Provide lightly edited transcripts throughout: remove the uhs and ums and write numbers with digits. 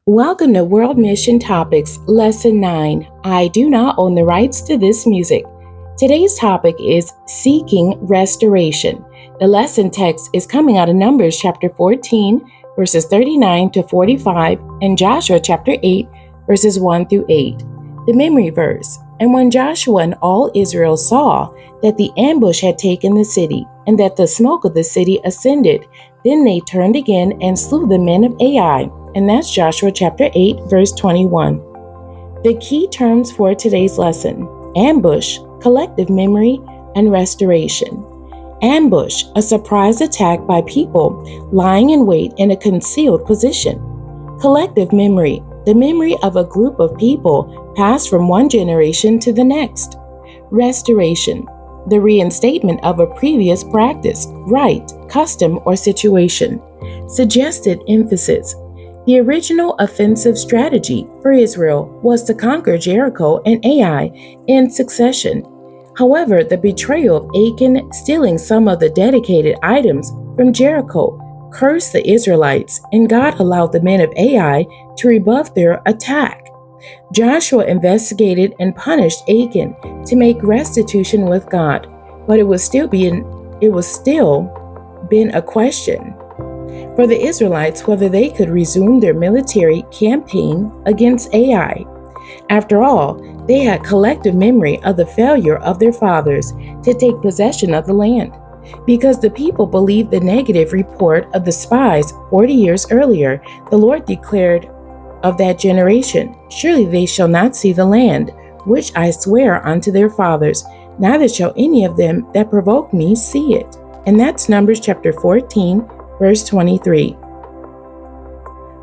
Welcome to World Mission Topics, Lesson 9. I do not own the rights to this music. Today's topic is Seeking Restoration. The lesson text is coming out of Numbers chapter 14, verses 39 to 45, and Joshua chapter 8, verses 1 through 8. The memory verse. And when Joshua and all Israel saw that the ambush had taken the city, and that the smoke of the city ascended, then they turned again and slew the men of Ai. And that's Joshua chapter 8, verse 21. The key terms for today's lesson: ambush, collective memory, and restoration. Ambush, a surprise attack by people lying in wait in a concealed position. Collective memory, the memory of a group of people passed from one generation to the next. Restoration, the reinstatement of a previous practice, rite, custom, or situation. Suggested emphasis. The original offensive strategy for Israel was to conquer Jericho and Ai in succession. However, the betrayal of Achan stealing some of the dedicated items from Jericho cursed the Israelites, and God allowed the men of Ai to rebuff their attack. Joshua investigated and punished Achan to make restitution with God, but it was still been a question for the Israelites whether they could resume their military campaign against Ai. After all, they had collective memory of the failure of their fathers to take possession of the land, because the people believed the negative report of the spies 40 years earlier. The Lord declared of that generation, "Surely they shall not see the land, which I swear unto their fathers, neither shall any of them that provoke me see it." And that's Numbers chapter 14, verse 23.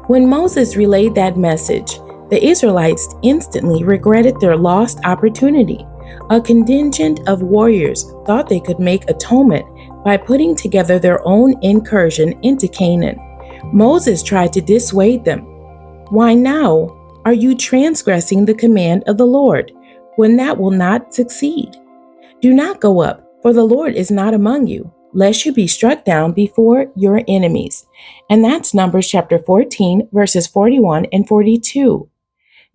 When Moses relayed that message, the Israelites instantly regretted their lost opportunity. A contingent of warriors thought they could make atonement by putting together their own incursion into Canaan. Moses tried to dissuade them. "Why now are you transgressing the command of the Lord, when that will not succeed? Do not go up, for the Lord is not among you, lest you be struck down before your enemies." And that's Numbers chapter 14, verses 41 and 42.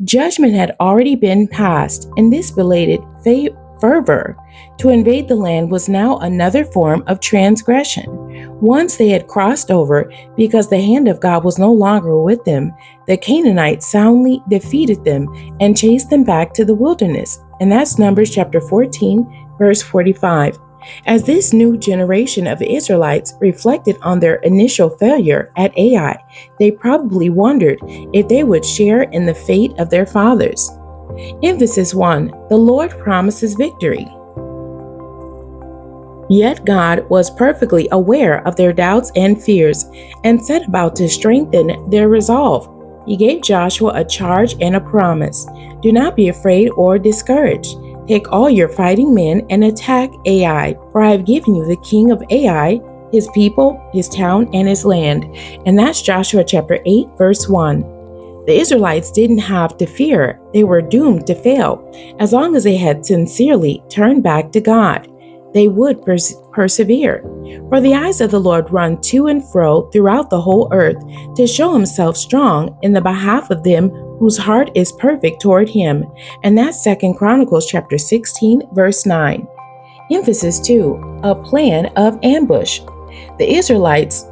Judgment had already been passed, and this belated fervor to invade the land was now another form of transgression. Once they had crossed over, because the hand of God was no longer with them, the Canaanites soundly defeated them and chased them back to the wilderness. And that's Numbers chapter 14, verse 45. As this new generation of Israelites reflected on their initial failure at Ai, they probably wondered if they would share in the fate of their fathers. Emphasis 1. The Lord promises victory. Yet God was perfectly aware of their doubts and fears, and set about to strengthen their resolve. He gave Joshua a charge and a promise: "Do not be afraid or discouraged. Take all your fighting men and attack Ai, for I have given you the king of Ai, his people, his town, and his land." And that's Joshua chapter 8, verse 1. The Israelites didn't have to fear. They were doomed to fail. As long as they had sincerely turned back to God, they would persevere. For the eyes of the Lord run to and fro throughout the whole earth, to show himself strong in the behalf of them whose heart is perfect toward him. And that's 2 Chronicles chapter 16, verse 9. Emphasis 2. A plan of ambush. The Israelites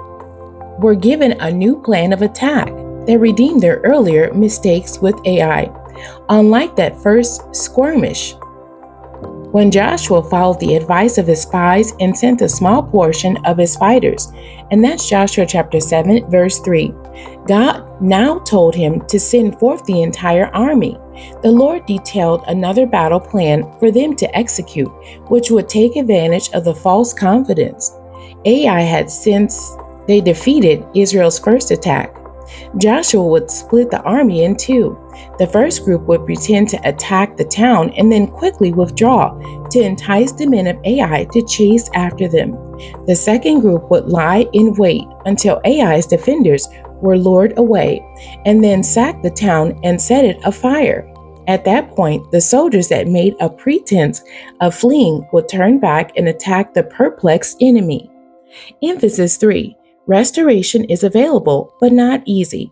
were given a new plan of attack that redeemed their earlier mistakes with Ai. Unlike that first skirmish, when Joshua followed the advice of his spies and sent a small portion of his fighters, and that's Joshua chapter 7, verse 3. God now told him to send forth the entire army. The Lord detailed another battle plan for them to execute, which would take advantage of the false confidence Ai had since they defeated Israel's first attack. Joshua would split the army in two. The first group would pretend to attack the town and then quickly withdraw to entice the men of Ai to chase after them. The second group would lie in wait until Ai's defenders were lured away, and then sack the town and set it afire. At that point, the soldiers that made a pretense of fleeing would turn back and attack the perplexed enemy. Emphasis 3. Restoration is available, but not easy.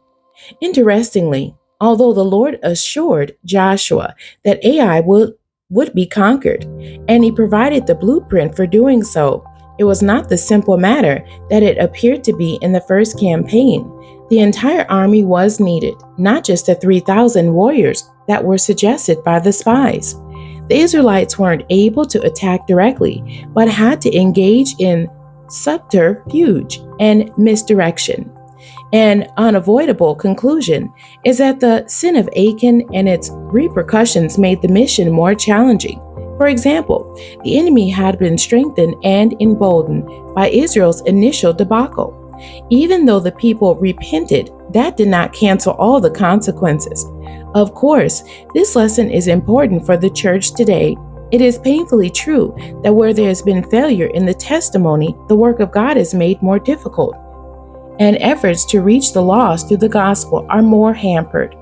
Interestingly, although the Lord assured Joshua that Ai would be conquered, and he provided the blueprint for doing so, it was not the simple matter that it appeared to be in the first campaign. The entire army was needed, not just the 3,000 warriors that were suggested by the spies. The Israelites weren't able to attack directly, but had to engage in subterfuge and misdirection. An unavoidable conclusion is that the sin of Achan and its repercussions made the mission more challenging. For example, the enemy had been strengthened and emboldened by Israel's initial debacle. Even though the people repented, that did not cancel all the consequences. Of course, this lesson is important for the church today. It is painfully true that where there has been failure in the testimony, the work of God is made more difficult, and efforts to reach the lost through the gospel are more hampered.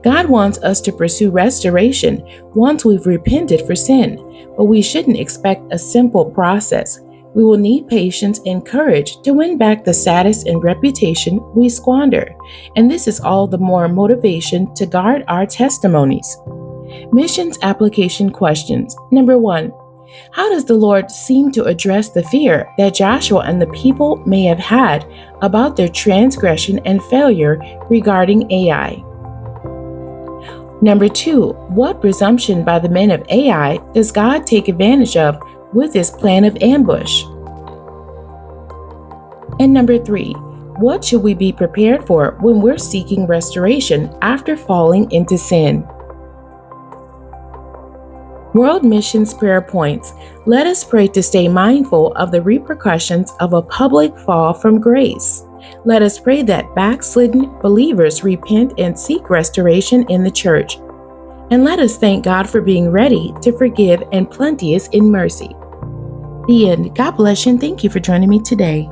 God wants us to pursue restoration once we've repented for sin, but we shouldn't expect a simple process. We will need patience and courage to win back the status and reputation we squander, and this is all the more motivation to guard our testimonies. Missions application questions. Number 1. How does the Lord seem to address the fear that Joshua and the people may have had about their transgression and failure regarding Ai? Number 2, what presumption by the men of Ai does God take advantage of with his plan of ambush? And number 3, what should we be prepared for when we're seeking restoration after falling into sin? World Missions Prayer Points. Let us pray to stay mindful of the repercussions of a public fall from grace. Let us pray that backslidden believers repent and seek restoration in the church. And let us thank God for being ready to forgive and plenteous in mercy. The end. God bless you and thank you for joining me today.